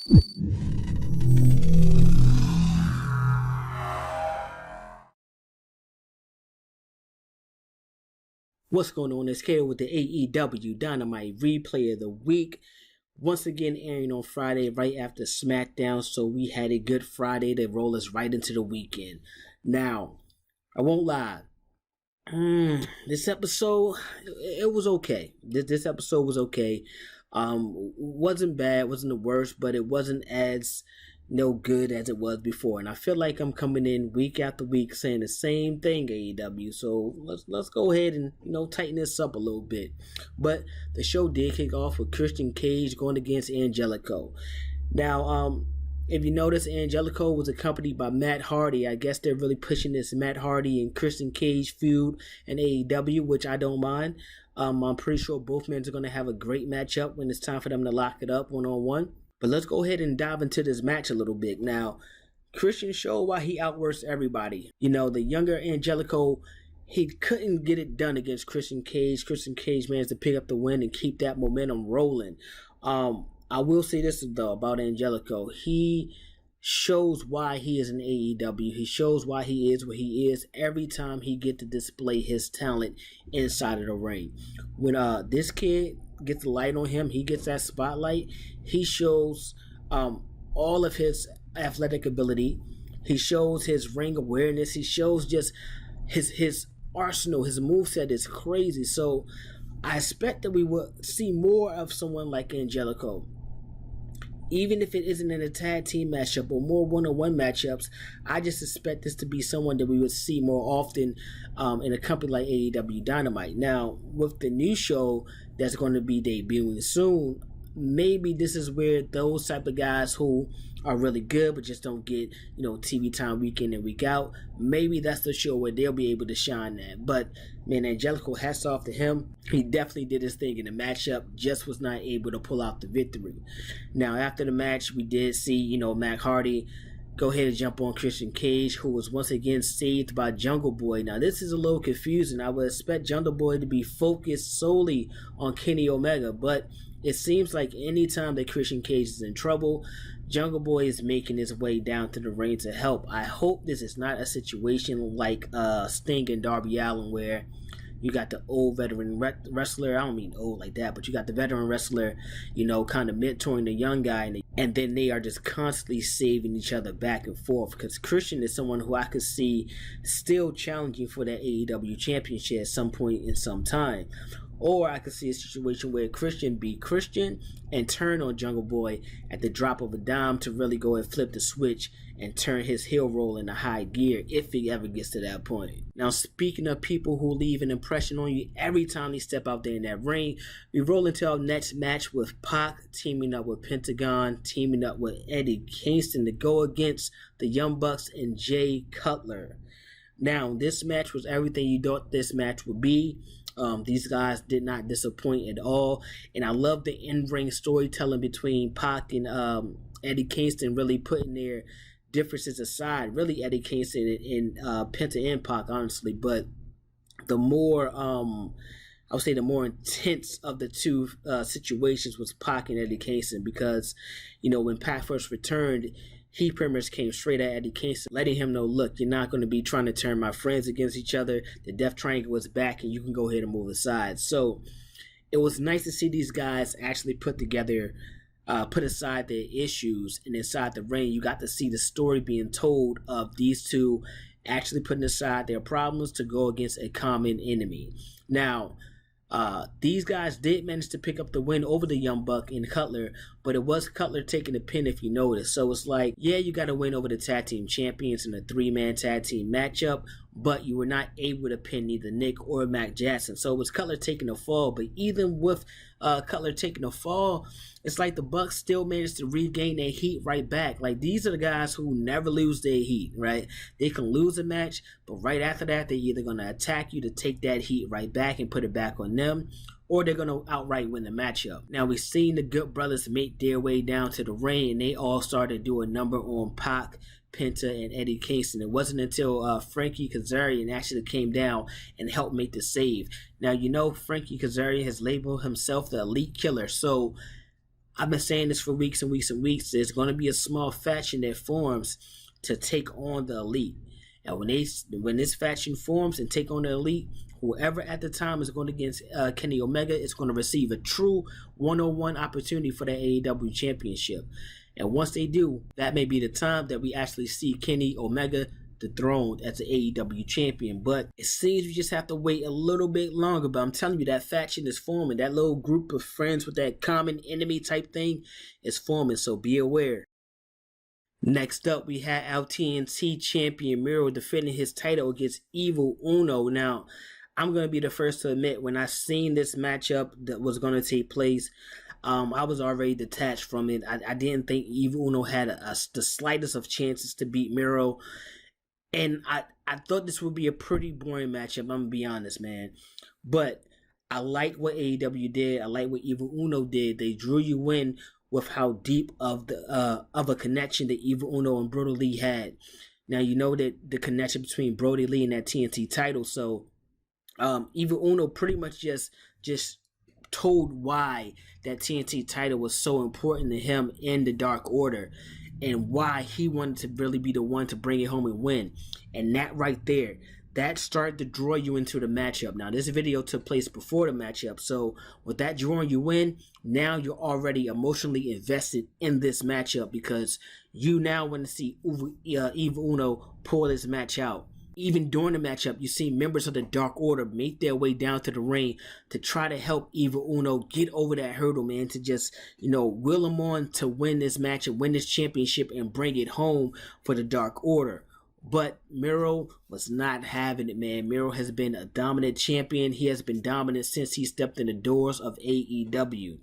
What's going on? It's KO with the Aew Dynamite replay of the week. Once again airing on Friday right after SmackDown, so we had a good Friday to roll us right into the weekend. Now, I won't lie. This episode, it was okay. This episode was okay. Wasn't bad, wasn't the worst, but it wasn't as no good as it was before. And I feel like I'm coming in week after week saying the same thing, AEW. So let's go ahead and tighten this up a little bit. But the show did kick off with Christian Cage going against Angelico. Now, if you notice, Angelico was accompanied by Matt Hardy. I guess they're really pushing this Matt Hardy and Christian Cage feud in AEW, which I don't mind. I'm pretty sure both men are going to have a great matchup when it's time for them to lock it up one-on-one. But let's go ahead and dive into this match a little bit. Now, Christian showed why he outworks everybody. The younger Angelico, he couldn't get it done against Christian Cage. Christian Cage managed to pick up the win and keep that momentum rolling. I will say this, though, about Angelico. He shows why he is in AEW. He shows why he is what he is every time he gets to display his talent inside of the ring. When this kid gets the light on him, he gets that spotlight, he shows all of his athletic ability. He shows his ring awareness. He shows just his arsenal. His moveset is crazy. So I expect that we will see more of someone like Angelico. Even if it isn't in a tag team matchup or more one-on-one matchups, I just expect this to be someone that we would see more often in a company like Aew Dynamite. Now, with the new show that's going to be debuting soon, maybe this is where those type of guys who are really good but just don't get TV time week in and week out, maybe that's the show where they'll be able to shine at. But man, Angelico, hats off to him. He definitely did his thing in the matchup, just was not able to pull out the victory. Now, after the match, we did see Matt Hardy go ahead and jump on Christian Cage, who was once again saved by Jungle Boy. Now, this is a little confusing. I would expect Jungle Boy to be focused solely on Kenny Omega, but it seems like anytime that Christian Cage is in trouble, Jungle Boy is making his way down to the ring to help. I hope this is not a situation like Sting and Darby Allin, where you got the old veteran wrestler, I don't mean old like that, but you got the veteran wrestler, kind of mentoring the young guy, and then they are just constantly saving each other back and forth. Because Christian is someone who I could see still challenging for that AEW championship at some point in some time. Or I could see a situation where Christian beat Christian and turn on Jungle Boy at the drop of a dime to really go and flip the switch and turn his heel roll into high gear if he ever gets to that point. Now, speaking of people who leave an impression on you every time they step out there in that ring, we roll into our next match with Pac teaming up with Pentagon, teaming up with Eddie Kingston to go against the Young Bucks and Jay Cutler. Now, this match was everything you thought this match would be. These guys did not disappoint at all, and I love the in-ring storytelling between Pac and Eddie Kingston, really putting their differences aside. Really, Eddie Kingston and Penta and Pac, honestly, but the more I would say the more intense of the two situations was Pac and Eddie Kingston, because when Pac first returned, he pretty much came straight at Eddie Kingston, letting him know, look, you're not going to be trying to turn my friends against each other. The Death Triangle was back, and you can go ahead and move aside. So it was nice to see these guys actually put aside their issues, and inside the ring, you got to see the story being told of these two actually putting aside their problems to go against a common enemy. Now, these guys did manage to pick up the win over the Young Buck and Cutler, but it was Cutler taking the pin, if you notice. So it's like, yeah, you got to win over the tag team champions in a 3-man tag team matchup, but you were not able to pin neither Nick or Mac Jackson. So it was Cutler taking a fall, but even with Cutler taking a fall, it's like the Bucks still managed to regain their heat right back. Like, these are the guys who never lose their heat, right? They can lose a match, but right after that, they're either going to attack you to take that heat right back and put it back on them, or they're going to outright win the matchup. Now, we've seen the Good Brothers make their way down to the ring, and they all started to do a number on Pac, Penta, and Eddie Kingston. It wasn't until Frankie Kazarian actually came down and helped make the save. Now, Frankie Kazarian has labeled himself the Elite Killer, so I've been saying this for weeks and weeks and weeks. There's going to be a small faction that forms to take on the Elite. And when this faction forms and take on the Elite, whoever at the time is going against Kenny Omega is going to receive a true one-on-one opportunity for the AEW Championship. And once they do, that may be the time that we actually see Kenny Omega dethroned as the AEW champion. But it seems we just have to wait a little bit longer. But I'm telling you, that faction is forming. That little group of friends with that common enemy type thing is forming. So be aware. Next up, we had our TNT champion Miro defending his title against Evil Uno. Now, I'm going to be the first to admit, when I seen this matchup that was going to take place, I was already detached from it. I didn't think Evil Uno had the slightest of chances to beat Miro. And I thought this would be a pretty boring matchup, I'm going to be honest, man. But I like what AEW did. I like what Evil Uno did. They drew you in with how deep of a connection that Evil Uno and Brody Lee had. Now, you know that the connection between Brody Lee and that TNT title. So Evil Uno pretty much just told why that TNT title was so important to him in the Dark Order, and why he wanted to really be the one to bring it home and win. And that right there, that started to draw you into the matchup. Now, this video took place before the matchup, so with that drawing you in, now you're already emotionally invested in this matchup, because you now want to see Evil Uno pull this match out. Even during the matchup, you see members of the Dark Order make their way down to the ring to try to help Evil Uno get over that hurdle, man, to just, will him on to win this match and win this championship and bring it home for the Dark Order. But Miro was not having it, man. Miro has been a dominant champion. He has been dominant since he stepped in the doors of AEW.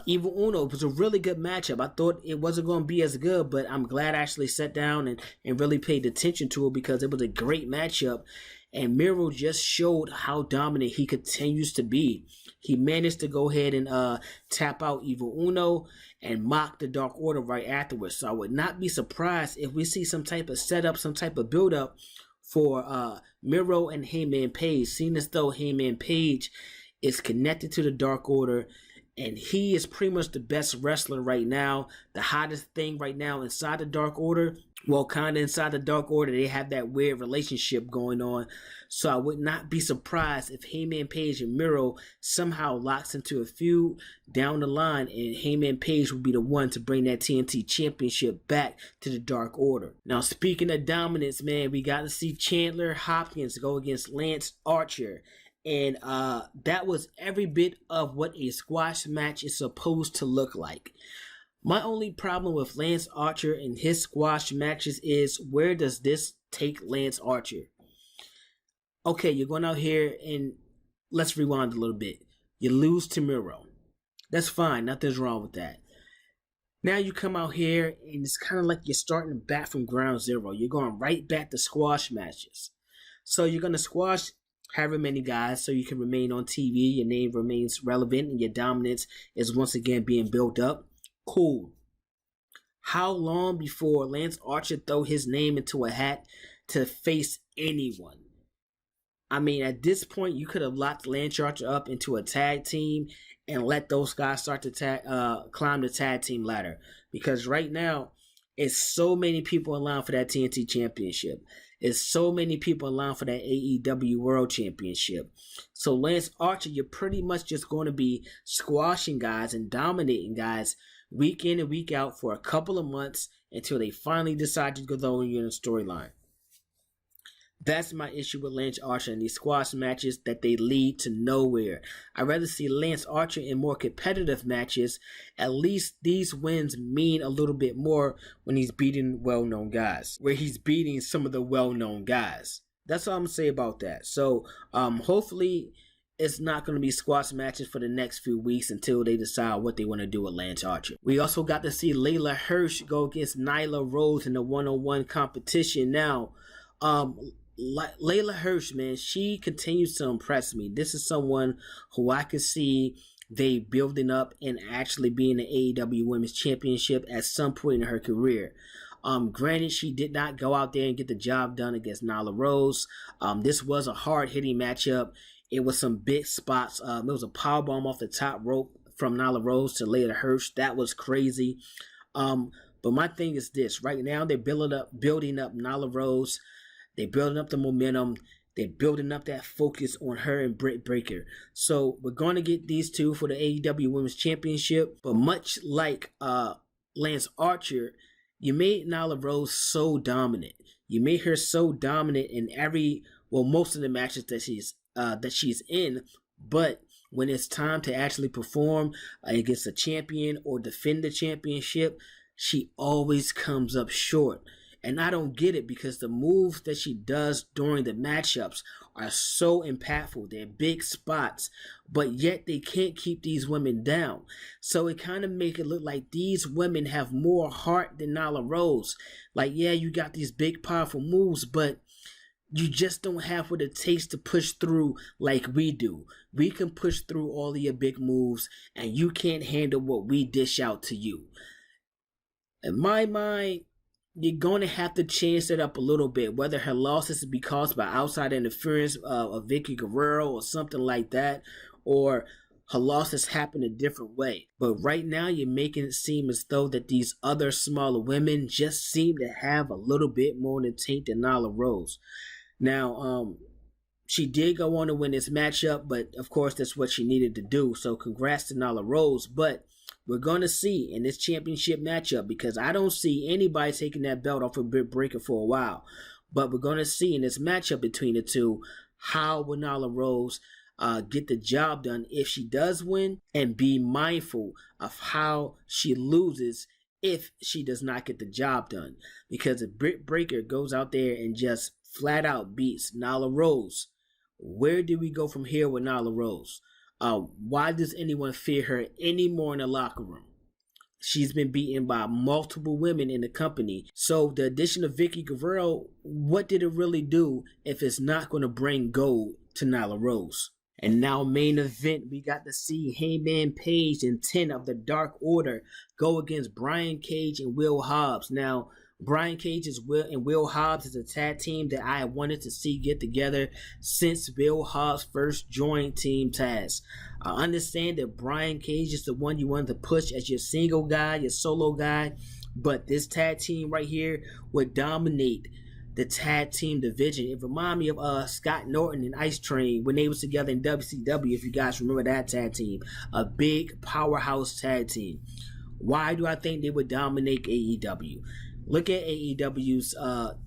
Evil Uno was a really good matchup. I thought it wasn't going to be as good, but I'm glad I actually sat down and really paid attention to it, because it was a great matchup. And Miro just showed how dominant he continues to be. He managed to go ahead and tap out Evil Uno and mock the Dark Order right afterwards. So I would not be surprised if we see some type of setup, some type of build-up for Miro and Hangman Page, seeing as though Hangman Page is connected to the Dark Order, and he is pretty much the best wrestler right now, the hottest thing right now inside the Dark Order. Well, kind of inside the Dark Order, they have that weird relationship going on. So I would not be surprised if Hangman Page and Miro somehow locks into a feud down the line, and Hangman Page will be the one to bring that TNT championship back to the Dark Order. Now, speaking of dominance, man, we got to see Chandler Hopkins go against Lance Archer. And that was every bit of what a squash match is supposed to look like. My only problem with Lance Archer and his squash matches is, where does this take Lance Archer? Okay, you're going out here and let's rewind a little bit. You lose to Miro. That's fine. Nothing's wrong with that. Now you come out here and it's kind of like you're starting back from ground zero. You're going right back to squash matches. So you're going to squash however many guys so you can remain on TV, your name remains relevant, and your dominance is once again being built up. Cool. How long before Lance Archer throw his name into a hat to face anyone? I mean, at this point, you could have locked Lance Archer up into a tag team and let those guys start to climb the tag team ladder. Because right now, it's so many people in line for that TNT championship. It's so many people in line for that AEW World Championship. So Lance Archer, you're pretty much just going to be squashing guys and dominating guys week in and week out for a couple of months until they finally decide to go through you in a storyline. That's my issue with Lance Archer and these squash matches, that they lead to nowhere. I'd rather see Lance Archer in more competitive matches. At least these wins mean a little bit more when he's beating well-known guys, where he's beating some of the well-known guys. That's all I'm going to say about that. So hopefully it's not going to be squash matches for the next few weeks until they decide what they want to do with Lance Archer. We also got to see Layla Hirsch go against Nyla Rose in the one-on-one competition. Now, Layla Hirsch, man, she continues to impress me. This is someone who I could see they building up and actually being the AEW Women's Championship at some point in her career. Granted, she did not go out there and get the job done against Nyla Rose. This was a hard-hitting matchup. It was some big spots. It was a powerbomb off the top rope from Nyla Rose to Layla Hirsch. That was crazy. But my thing is this: right now they're building up Nyla Rose. They're building up the momentum. They're building up that focus on her and Britt Baker. So we're going to get these two for the AEW Women's Championship. But much like Lance Archer, you made Nyla Rose so dominant. You made her so dominant in most of the matches that she's in. But when it's time to actually perform against a champion or defend the championship, she always comes up short. And I don't get it, because the moves that she does during the matchups are so impactful. They're big spots, but yet they can't keep these women down. So it kind of makes it look like these women have more heart than Nyla Rose. Like, yeah, you got these big, powerful moves, but you just don't have what it takes to push through like we do. We can push through all of your big moves, and you can't handle what we dish out to you. In my mind, you're going to have to change that up a little bit, whether her losses is be caused by outside interference of Vicky Guerrero or something like that, or her losses happen a different way. But right now, you're making it seem as though that these other smaller women just seem to have a little bit more in the tank than Nyla Rose. Now, she did go on to win this matchup, but of course, that's what she needed to do. So congrats to Nyla Rose. But we're going to see in this championship matchup, because I don't see anybody taking that belt off of Britt Baker for a while. But we're going to see in this matchup between the two, how will Nyla Rose get the job done if she does win, and be mindful of how she loses if she does not get the job done. Because if Britt Baker goes out there and just flat out beats Nyla Rose, where do we go from here with Nyla Rose? Why does anyone fear her anymore in the locker room? She's been beaten by multiple women in the company. So the addition of Vicky Guerrero, what did it really do if it's not going to bring gold to Nyla Rose? And now main event, we got to see Hangman Page and 10 of the Dark Order go against Brian Cage and Will Hobbs. Now, Brian Cage and Will Hobbs is a tag team that I wanted to see get together since Will Hobbs first joined Team Taz. I understand that Brian Cage is the one you wanted to push as your single guy, your solo guy, but this tag team right here would dominate the tag team division. It reminded me of Scott Norton and Ice Train when they was together in WCW, if you guys remember that tag team. A big powerhouse tag team. Why do I think they would dominate AEW? Look at AEW's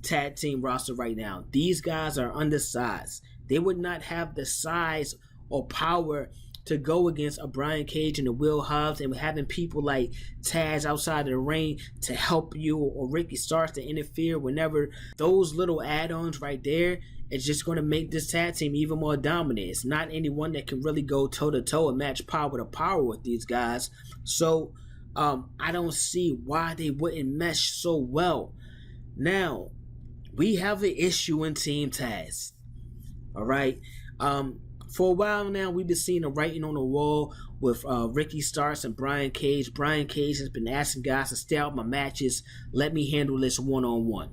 tag team roster right now. These guys are undersized. They would not have the size or power to go against a Brian Cage and a Will Hobbs, and having people like Taz outside of the ring to help you, or Ricky Starks to interfere whenever. Those little add-ons right there is just going to make this tag team even more dominant. It's not anyone that can really go toe-to-toe and match power to power with these guys. So I don't see why they wouldn't mesh so well. Now, we have an issue in Team Taz. All right. For a while now, we've been seeing the writing on the wall with Ricky Starks and Brian Cage. Brian Cage has been asking guys to stay out my matches. Let me handle this one-on-one.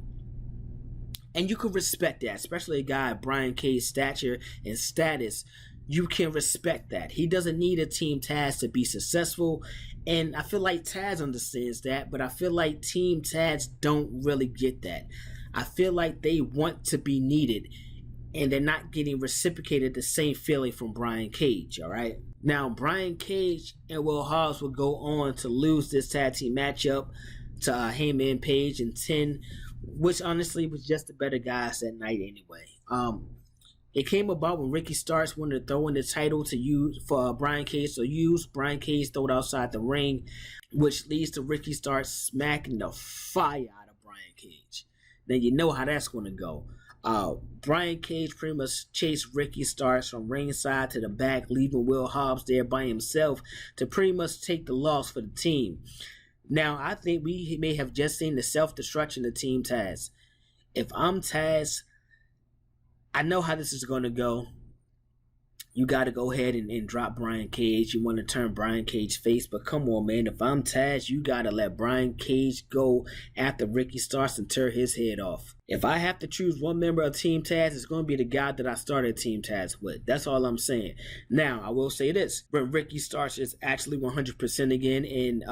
And you can respect that, especially a guy of Brian Cage's stature and status. You can respect that. He doesn't need a Team Taz to be successful. And I feel like Taz understands that, but I feel like Team Taz don't really get that. I feel like they want to be needed, and they're not getting reciprocated the same feeling from Brian Cage, all right? Now, Brian Cage and Will Hobbs will go on to lose this tag team matchup to Hangman Page and 10, which honestly was just the better guys that night anyway. It came about when Ricky Starks wanted to throw in the title to use for Brian Cage to use. Brian Cage threw it outside the ring, which leads to Ricky Starks smacking the fire out of Brian Cage. Then you know how that's going to go. Brian Cage pretty much chased Ricky Starks from ringside to the back, leaving Will Hobbs there by himself to pretty much take the loss for the team. Now, I think we may have just seen the self-destruction of Team Taz. If I'm Taz, I know how this is going to go. you got to go ahead and drop Brian Cage. You want to turn Brian Cage face, but come on, man. If I'm Taz, you got to let Brian Cage go after Ricky Starks and tear his head off. If I have to choose one member of Team Taz, it's going to be the guy that I started Team Taz with. That's all I'm saying. Now, I will say this. When Ricky Starks is actually 100% again, and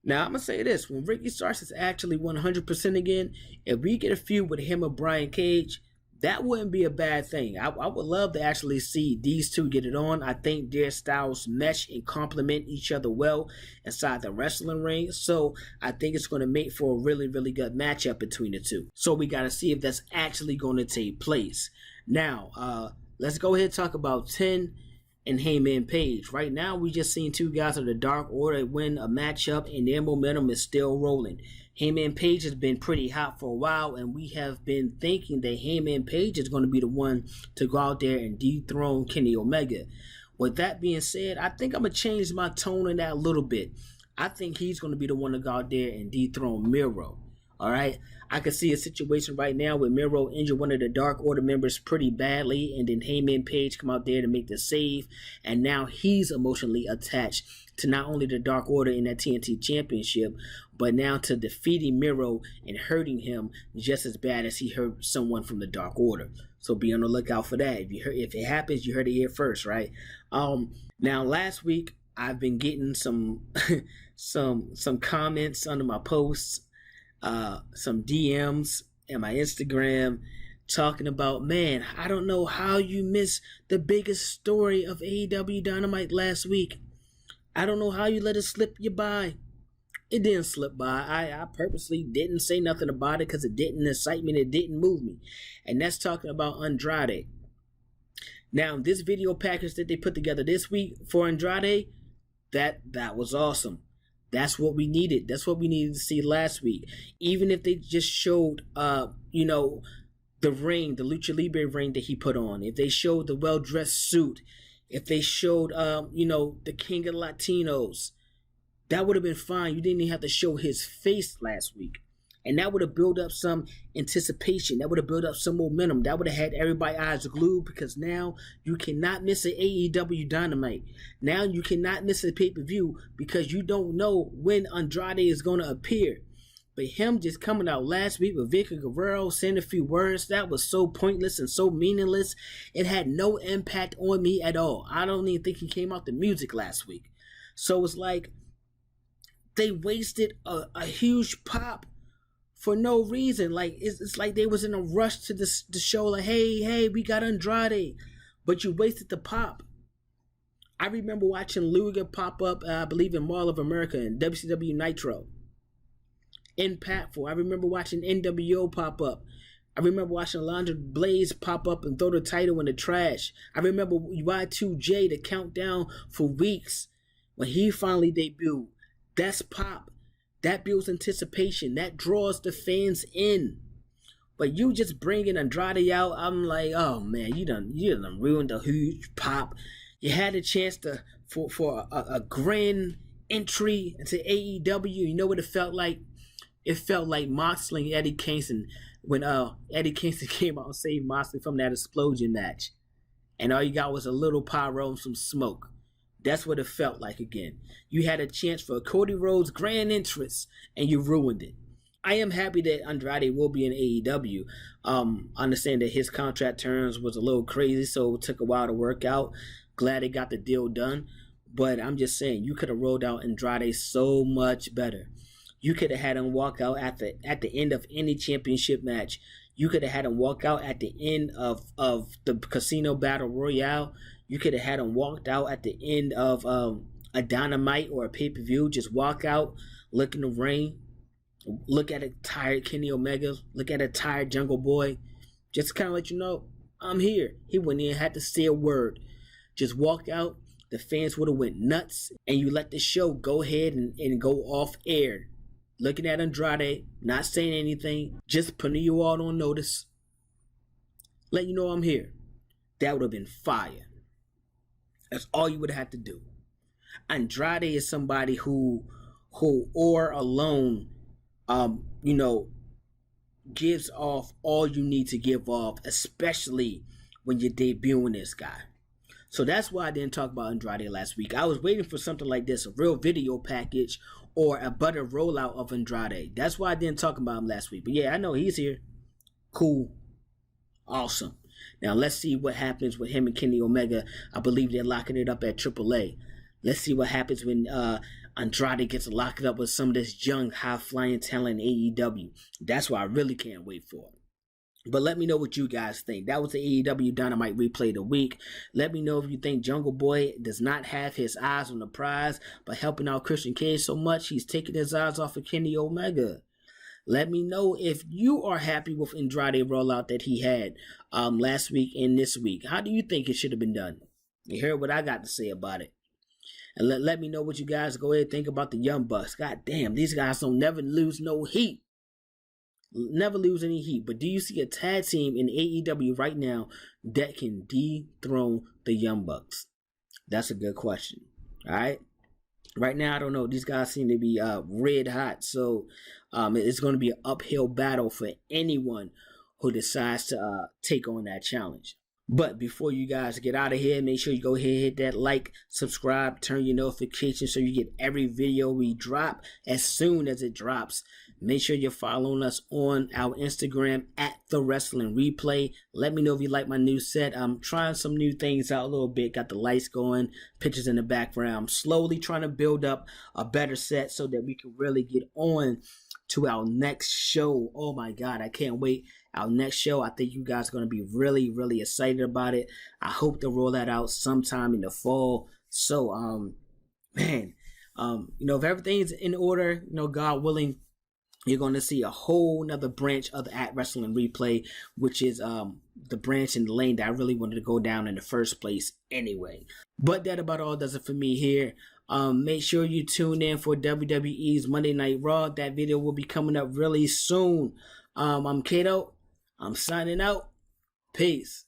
now I'm going to say this. When Ricky Starks is actually 100% again, if we get a feud with him or Brian Cage, that wouldn't be a bad thing. I would love to actually see these two get it on. I think their styles mesh and complement each other well inside the wrestling ring. So I think it's going to make for a really, really good matchup between the two. So we got to see if that's actually going to take place. Now, let's go ahead and talk about 10 and Hangman Page. Right now, we just seen two guys of the Dark Order win a matchup, and their momentum is still rolling. Hangman Page has been pretty hot for a while, and we have been thinking that Hangman Page is going to be the one to go out there and dethrone Kenny Omega. With that being said, I think I'm going to change my tone in that a little bit. I think he's going to be the one to go out there and dethrone Miro. All right, I can see a situation right now where Miro injured one of the Dark Order members pretty badly, and then Hangman Page come out there to make the save, and now he's emotionally attached to not only the Dark Order in that TNT Championship, but now to defeating Miro and hurting him just as bad as he hurt someone from the Dark Order. So be on the lookout for that. If it happens, you heard it here first, right? Now last week I've been getting some some comments under my posts, some DMs and my Instagram talking about, man, I don't know how you missed the biggest story of AEW Dynamite last week. I don't know how you let it slip you by. It didn't slip by. I purposely didn't say nothing about it because it didn't excite me and it didn't move me. And that's talking about Andrade. Now, this video package that they put together this week for Andrade, that was awesome. That's what we needed. That's what we needed to see last week. Even if they just showed, the ring, the Lucha Libre ring that he put on. If they showed the well-dressed suit. If they showed, the King of Latinos, that would have been fine. You didn't even have to show his face last week. And that would have built up some anticipation. That would have built up some momentum. That would have had everybody's eyes glued, because now you cannot miss an AEW Dynamite. Now you cannot miss a pay-per-view because you don't know when Andrade is going to appear. But him just coming out last week with Vicky Guerrero saying a few words, that was so pointless and so meaningless. It had no impact on me at all. I don't even think he came out the music last week. So it's like they wasted a huge pop for no reason. Like it's like they was in a rush to the show. Like, hey, we got Andrade, but you wasted the pop. I remember watching Luger pop up, I believe in Mall of America and WCW Nitro. Impactful. I remember watching NWO pop up. I remember watching Alundra Blaze pop up and throw the title in the trash. I remember Y2J the countdown for weeks when he finally debuted. That's pop. That builds anticipation. That draws the fans in. But you just bringing Andrade out, I'm like, oh man, you done ruined a huge pop. You had a chance for a grand entry into AEW. You know what it felt like? It felt like Moxley and Eddie Kingston when Eddie Kingston came out and saved Moxley from that explosion match. And all you got was a little pyro and some smoke. That's what it felt like again. You had a chance for Cody Rhodes' grand entrance and you ruined it. I am happy that Andrade will be in AEW. Understand that his contract terms was a little crazy, so it took a while to work out. Glad they got the deal done. But I'm just saying, you could have rolled out Andrade so much better. You could have had him walk out at the end of any championship match. You could have had him walk out at the end of the Casino Battle Royale. You could have had him walked out at the end of a Dynamite or a pay-per-view. Just walk out, look in the ring, look at a tired Kenny Omega, look at a tired Jungle Boy. Just kind of let you know, I'm here. He wouldn't even have to say a word. Just walk out. The fans would have went nuts, and you let the show go ahead and go off air. Looking at Andrade, not saying anything, just putting you all on notice. Let you know I'm here. That would have been fire. That's all you would have had to do. Andrade is somebody who or alone, gives off all you need to give off, especially when you're debuting this guy. So that's why I didn't talk about Andrade last week. I was waiting for something like this, a real video package or a better rollout of Andrade. That's why I didn't talk about him last week. But yeah, I know he's here. Cool. Awesome. Now let's see what happens with him and Kenny Omega. I believe they're locking it up at AAA. Let's see what happens when Andrade gets locked up with some of this young, high-flying talent in AEW. That's what I really can't wait for. But let me know what you guys think. That was the AEW Dynamite replay of the week. Let me know if you think Jungle Boy does not have his eyes on the prize by helping out Christian Cage so much, he's taking his eyes off of Kenny Omega. Let me know if you are happy with Andrade rollout that he had last week and this week. How do you think it should have been done? You heard what I got to say about it. And let me know what you guys go ahead and think about the Young Bucks. God damn, these guys don't never lose no heat. Never lose any heat. But do you see a tag team in AEW right now that can dethrone the Young Bucks? That's a good question. All right. Right now, I don't know. These guys seem to be red hot. So it's going to be an uphill battle for anyone who decides to take on that challenge. But before you guys get out of here, make sure you go ahead and hit that like, subscribe, turn your notifications so you get every video we drop as soon as it drops. Make sure you're following us on our Instagram at The Wrestling Replay. Let me know if you like my new set. I'm trying some new things out a little bit. Got the lights going, pictures in the background. I'm slowly trying to build up a better set so that we can really get on to our next show. Oh my God, I can't wait. Our next show, I think you guys are going to be really, really excited about it. I hope to roll that out sometime in the fall. So, man, if everything's in order, God willing, you're going to see a whole nother branch of the At Wrestling Replay, which is the branch and the lane that I really wanted to go down in the first place anyway. But that about all does it for me here. Make sure you tune in for WWE's Monday Night Raw. That video will be coming up really soon. I'm Kato. I'm signing out. Peace.